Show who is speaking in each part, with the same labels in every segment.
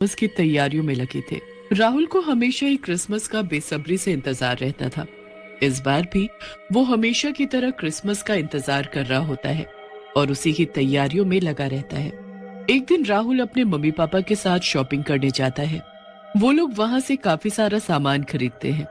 Speaker 1: उसकी तैयारियों में लगे थे। राहुल को हमेशा ही क्रिसमस का बेसब्री से इंतजार रहता था। इस बार भी वो हमेशा की तरह क्रिसमस का इंतजार कर रहा होता है और उसी की तैयारियों में लगा रहता है। एक दिन राहुल अपने मम्मी पापा के साथ शॉपिंग करने जाता है। वो लोग वहां से काफी सारा सामान खरीदते हैं।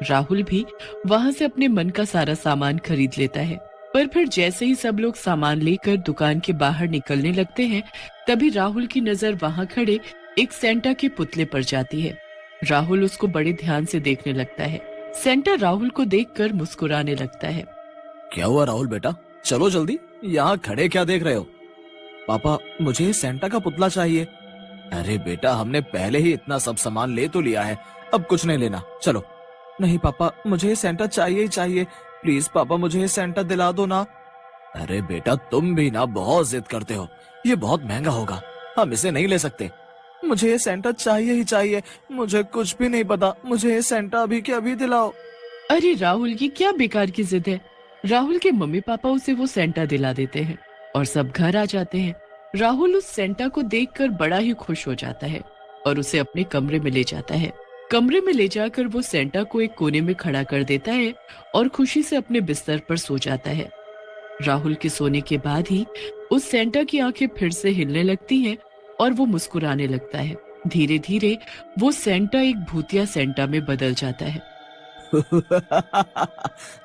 Speaker 1: राहुल भी वहां से अपने मन का सारा सामान खरीद लेता है। पर फिर जैसे ही सब लोग सामान लेकर दुकान के बाहर निकलने लगते हैं, तभी राहुल की नजर वहां खड़े एक सेंटा के पुतले पर जाती है। राहुल उसको बड़े ध्यान से देखने लगता है। सेंटा राहुल को देखकर मुस्कुराने लगता है।
Speaker 2: क्या हुआ राहुल बेटा, चलो जल्दी, यहाँ खड़े क्या देख रहे हो? पापा, मुझे सेंटा का पुतला चाहिए। अरे बेटा, हमने पहले ही इतना सब सामान ले तो लिया है, अब कुछ नहीं लेना, चलो। नहीं पापा, मुझे सेंटा चाहिए ही चाहिए, प्लीज पापा मुझे सेंटा दिला दो ना। अरे बेटा, तुम भी ना बहुत जिद करते हो, ये बहुत महंगा होगा, हम इसे नहीं ले सकते। मुझे ये सेंटा चाहिए ही चाहिए, मुझे कुछ भी नहीं पता, मुझे ये सेंटा अभी के अभी दिलाओ।
Speaker 1: अरे राहुल, ये क्या बेकार की जिद है। राहुल के मम्मी पापा उसे वो सेंटा दिला देते हैं और सब घर आ जाते हैं। राहुल उस सेंटा को देखकर बड़ा ही खुश हो जाता है और उसे अपने कमरे में ले जाता है। कमरे में ले जाकर वो सेंटा को एक कोने में खड़ा कर देता है और खुशी से अपने बिस्तर पर सो जाता है। राहुल के सोने के बाद ही उस सेंटा की आंखें फिर से हिलने लगती हैं और वो मुस्कुराने लगता है। धीरे धीरे वो सेंटा एक भूतिया सेंटा में बदल जाता है।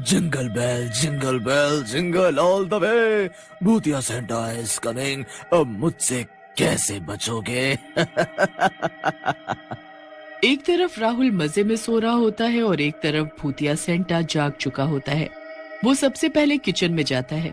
Speaker 2: Jingle bell jingle all the way, भूतिया सेंटा इज कमिंग, अब मुझसे कैसे बचोगे?
Speaker 1: एक तरफ राहुल मजे में सो रहा होता है और एक तरफ भूतिया सेंटा जाग चुका होता है। वो सबसे पहले किचन में जाता है।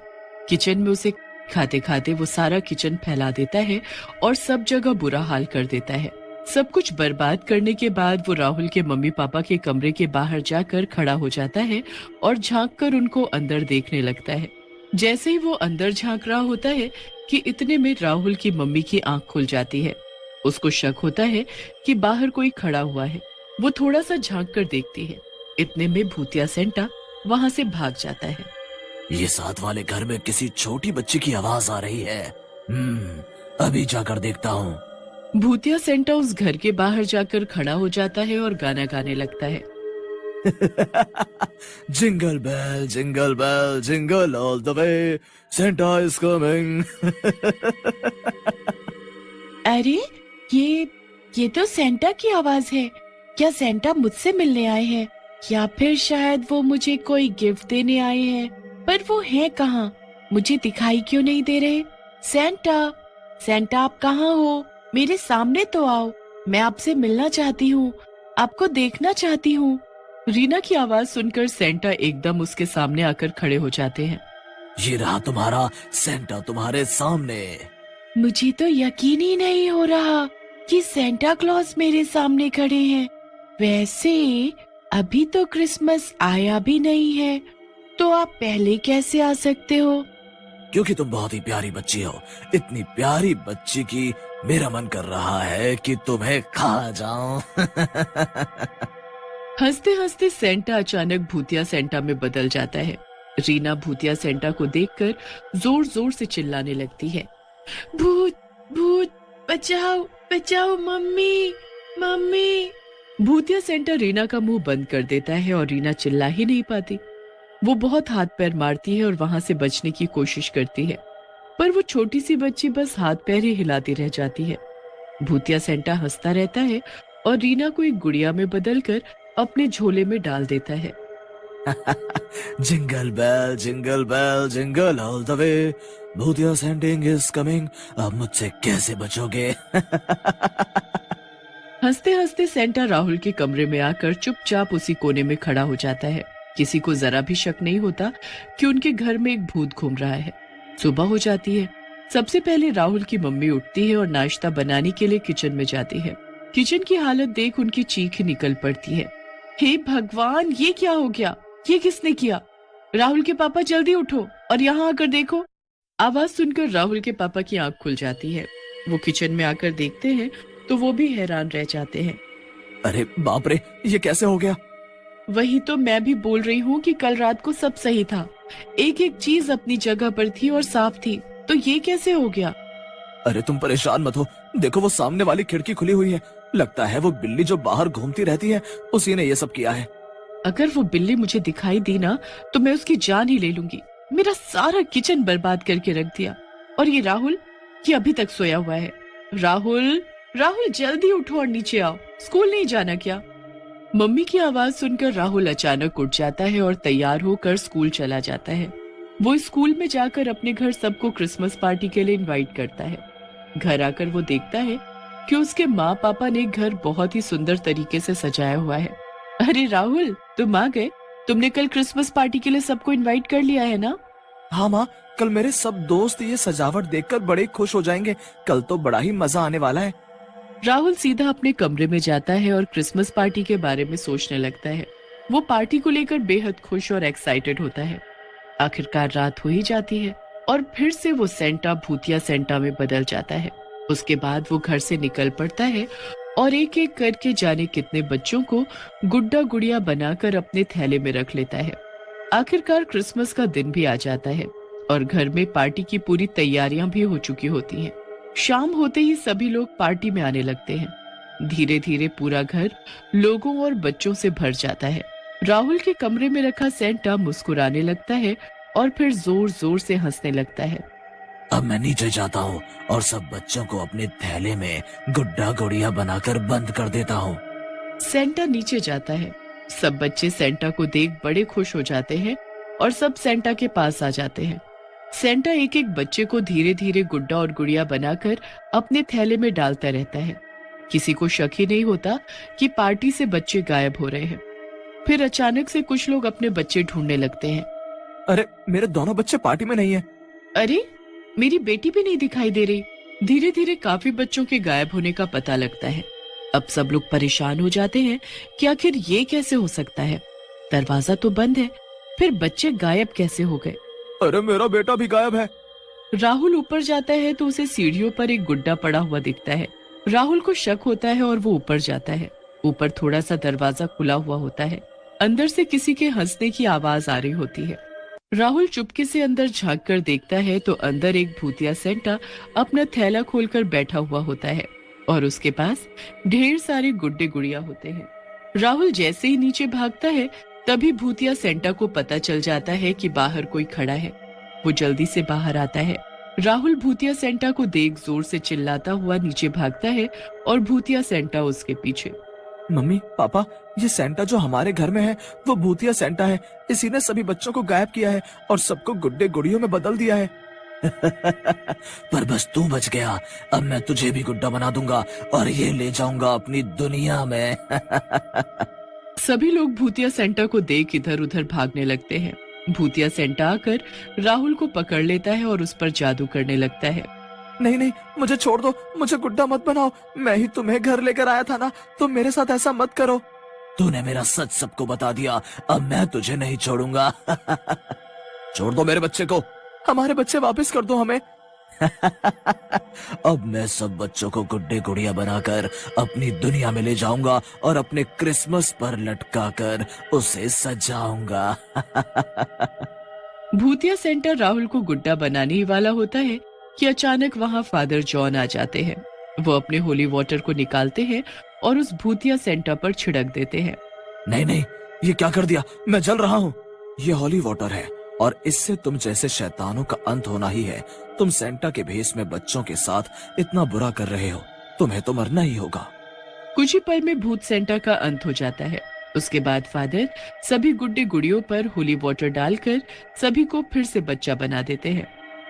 Speaker 1: किचन में उसे खाते खाते वो सारा किचन फैला देता है और सब जगह बुरा हाल कर देता है। सब कुछ बर्बाद करने के बाद वो राहुल के मम्मी पापा के कमरे के बाहर जाकर खड़ा हो जाता है और झांक कर उनको अंदर देखने लगता है। जैसे ही वो अंदर झांक रहा होता है कि इतने में राहुल की मम्मी की आंख खुल जाती है। उसको शक होता है कि बाहर कोई खड़ा हुआ है। वो थोड़ा सा झांक कर देखती है। इतने में भूतिया सेंटा वहां से भाग जाता है।
Speaker 2: ये साथ वाले घर में किसी छोटी बच्ची की आवाज आ रही है। अभी जाकर देखता हूँ।
Speaker 1: भूतिया सेंटा उस घर के बाहर जाकर खड़ा हो जाता है और गाना गाने लगता है।
Speaker 2: Jingle bell jingle all the way, Santa is coming.
Speaker 1: अरे ये तो सेंटा की आवाज है। क्या सेंटा मुझसे मिलने आए हैं या फिर शायद वो मुझे कोई गिफ्ट देने आए हैं? पर वो है कहाँ? मुझे दिखाई क्यों नहीं दे रहे? सेंटा आप कहाँ हो? मेरे सामने तो आओ, मैं आपसे मिलना चाहती हूँ, आपको देखना चाहती हूँ। रीना की आवाज सुनकर सेंटा एकदम उसके सामने आकर खड़े हो जाते हैं।
Speaker 2: ये रहा तुम्हारा सेंटा तुम्हारे सामने।
Speaker 1: मुझे तो यकीन ही नहीं हो रहा कि सेंटा क्लॉज मेरे सामने खड़े हैं। वैसे अभी तो क्रिसमस आया भी नहीं है, तो आप पहले कैसे आ सकते हो?
Speaker 2: क्योंकि तुम बहुत ही प्यारी बच्ची हो। इतनी प्यारी बच्ची की मेरा मन कर रहा है कि तुम्हें खा जाऊं।
Speaker 1: हंसते हंसते सेंटा अचानक भूतिया सेंटा में बदल जाता है। रीना भूतिया सेंटा को देखकर जोर जोर से चिल्लाने लगती है। भूत भूत, बचाओ बचाओ, मम्मी मम्मी। भूतिया सेंटा रीना का मुंह बंद कर देता है और रीना चिल्ला ही नहीं पाती। वो बहुत हाथ पैर मारती है और वहां से बचने की कोशिश करती है, पर वो छोटी सी बच्ची बस हाथ पैर ही हिलाती रह जाती है। भूतिया सेंटा हंसता रहता है और रीना को एक गुड़िया में बदलकर अपने झोले में डाल देता है।
Speaker 2: Jingle bell jingle all the way, भूतिया सेंटा इज कमिंग, अब मुझसे कैसे बचोगे?
Speaker 1: हंसते हंसते सेंटा राहुल के कमरे में आकर चुपचाप उसी कोने में खड़ा हो जाता है। किसी को जरा भी शक नहीं होता कि उनके घर में एक भूत घूम रहा है। सुबह हो जाती है। सबसे पहले राहुल की मम्मी उठती है और नाश्ता बनाने के लिए किचन में जाती है। किचन की हालत देख उनकी चीख निकल पड़ती है। हे भगवान, ये क्या हो गया? ये किसने किया? राहुल के पापा, जल्दी उठो और यहाँ आकर देखो। आवाज सुनकर राहुल के पापा की आंख खुल जाती है। वो किचन में आकर देखते हैं तो वो भी हैरान रह जाते हैं।
Speaker 2: अरे बाप रे, ये कैसे हो गया?
Speaker 1: वही तो मैं भी बोल रही हूँ कि कल रात को सब सही था, एक एक चीज अपनी जगह पर थी और साफ थी, तो ये कैसे हो गया?
Speaker 2: अरे तुम परेशान मत हो, देखो वो सामने वाली खिड़की खुली हुई है। लगता है वो बिल्ली जो बाहर घूमती रहती है उसी ने ये सब किया है।
Speaker 1: अगर वो बिल्ली मुझे दिखाई दी ना तो मैं उसकी जान ही ले लूंगी। मेरा सारा किचन बर्बाद करके रख दिया। और ये राहुल, ये अभी तक सोया हुआ है। राहुल, राहुल जल्दी उठो और नीचे आओ, स्कूल नहीं जाना क्या? मम्मी की आवाज सुनकर राहुल अचानक उठ जाता है और तैयार होकर स्कूल चला जाता है। वो स्कूल में जाकर अपने घर सबको क्रिसमस पार्टी के लिए इनवाइट करता है। घर आकर वो देखता है कि उसके माँ पापा ने घर बहुत ही सुंदर तरीके से सजाया हुआ है। अरे राहुल, तुम आ गए। तुमने कल क्रिसमस पार्टी के लिए सबको इनवाइट कर लिया है ना?
Speaker 2: हाँ माँ, कल मेरे सब दोस्त ये सजावट देखकर बड़े खुश हो जाएंगे। कल तो बड़ा ही मजा आने वाला है।
Speaker 1: राहुल सीधा अपने कमरे में जाता है और क्रिसमस पार्टी के बारे में सोचने लगता है। वो पार्टी को लेकर बेहद खुश और एक्साइटेड होता है। आखिरकार रात हो ही जाती है और फिर से वो सेंटा भूतिया सेंटा में बदल जाता है। उसके बाद वो घर से निकल पड़ता है और एक एक करके जाने कितने बच्चों को गुड्डा गुड़िया बनाकर अपने थैले में रख लेता है। आखिरकार क्रिसमस का दिन भी आ जाता है और घर में पार्टी की पूरी तैयारियां भी हो चुकी होती हैं। शाम होते ही सभी लोग पार्टी में आने लगते हैं। धीरे धीरे पूरा घर लोगों और बच्चों से भर जाता है। राहुल के कमरे में रखा सेंटा मुस्कुराने लगता है और फिर जोर जोर से हंसने लगता है।
Speaker 2: अब मैं नीचे जाता हूँ और सब बच्चों को अपने थैले में गुड्डा गुड़िया बनाकर बंद कर देता हूँ।
Speaker 1: सेंटा नीचे जाता है। सब बच्चे सेंटा को देख बड़े खुश हो जाते हैं और सब सेंटा के पास आ जाते हैं। सेंटा एक एक बच्चे को धीरे धीरे गुड्डा और गुड़िया बनाकर अपने थैले में डालता रहता है। किसी को शक ही नहीं होता कि पार्टी से बच्चे गायब हो रहे हैं। फिर अचानक से कुछ लोग अपने बच्चे ढूंढने लगते हैं।
Speaker 2: अरे मेरे दोनों बच्चे पार्टी में नहीं है।
Speaker 1: अरे मेरी बेटी भी नहीं दिखाई दे रही। धीरे धीरे काफी बच्चों के गायब होने का पता लगता है। अब सब लोग परेशान हो जाते हैं कि आखिर ये कैसे हो सकता है। दरवाजा तो बंद है, फिर बच्चे गायब कैसे हो गए?
Speaker 2: अरे मेरा बेटा भी गायब है।
Speaker 1: राहुल ऊपर जाता है तो उसे सीढ़ियों पर एक गुड्डा पड़ा हुआ दिखता है। राहुल को शक होता है और वो ऊपर जाता है। ऊपर थोड़ा सा दरवाजा खुला हुआ होता है। अंदर से किसी के हंसने की आवाज आ रही होती है। राहुल चुपके से अंदर झांक कर देखता है तो अंदर एक भूतिया सेंटा अपना थैला खोलकर बैठा हुआ होता है और उसके पास ढेर सारे गुड्डे गुड़िया होते हैं। राहुल जैसे ही नीचे भागता है तभी भूतिया सेंटा को पता चल जाता है कि बाहर कोई खड़ा है। वो जल्दी से बाहर आता है। राहुल भूतिया सेंटा को देख जोर से चिल्लाता हुआ नीचे भागता है और भूतिया सेंटा उसके पीछे।
Speaker 2: मम्मी पापा, ये सेंटा जो हमारे घर में है वो भूतिया सेंटा है। इसी ने सभी बच्चों को गायब किया है और सबको गुड्डे गुड़ियों में बदल दिया है। पर बस तू बच गया। अब मैं तुझे भी गुड्डा बना दूंगा और ये ले जाऊंगा अपनी दुनिया में।
Speaker 1: सभी लोग भूतिया सेंटा को देख इधर उधर भागने लगते हैं। भूतिया सेंटा आकर राहुल को पकड़ लेता है और उस पर जादू करने लगता है।
Speaker 2: नहीं नहीं, मुझे छोड़ दो, मुझे गुड्डा मत बनाओ। मैं ही तुम्हें घर लेकर आया था ना, तुम मेरे साथ ऐसा मत करो। तूने मेरा सच सबको बता दिया, अब मैं तुझे नहीं छोड़ूंगा। छोड़ दो मेरे बच्चे को, हमारे बच्चे वापस कर दो हमें। अब मैं सब बच्चों को गुड्डे गुड़िया बनाकर अपनी दुनिया में ले जाऊंगा और अपने क्रिसमस पर लटका कर उसे सजाऊंगा।
Speaker 1: भूतिया सेंटा राहुल को गुड्डा बनाने ही वाला होता है कि अचानक वहाँ फादर जॉन आ जाते हैं। वो अपने होली वाटर को निकालते हैं और उस भूतिया सेंटा पर छिड़क देते हैं।
Speaker 2: नहीं नहीं, ये क्या कर दिया, मैं जल रहा हूँ। ये होली वाटर है और इससे तुम जैसे शैतानों का अंत होना ही है। तुम सेंटा के भेष में बच्चों के साथ इतना बुरा कर रहे हो, तुम्हें तो मरना ही होगा।
Speaker 1: कुछ ही पल में भूत सेंटा का अंत हो जाता है। उसके बाद फादर सभी गुड्डे गुड़ियों पर होली वाटर डालकर सभी को फिर से बच्चा बना देते हैं।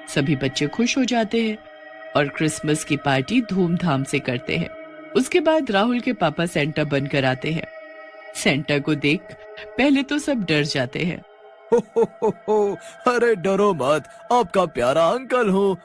Speaker 1: सभी बच्चे खुश हो जाते हैं और क्रिसमस की पार्टी धूमधाम से करते हैं। उसके बाद राहुल के पापा सेंटा बनकर आते हैं। सेंटा को देख पहले तो सब डर जाते हैं।
Speaker 2: हो, अरे डरो मत, आपका प्यारा अंकल हूँ।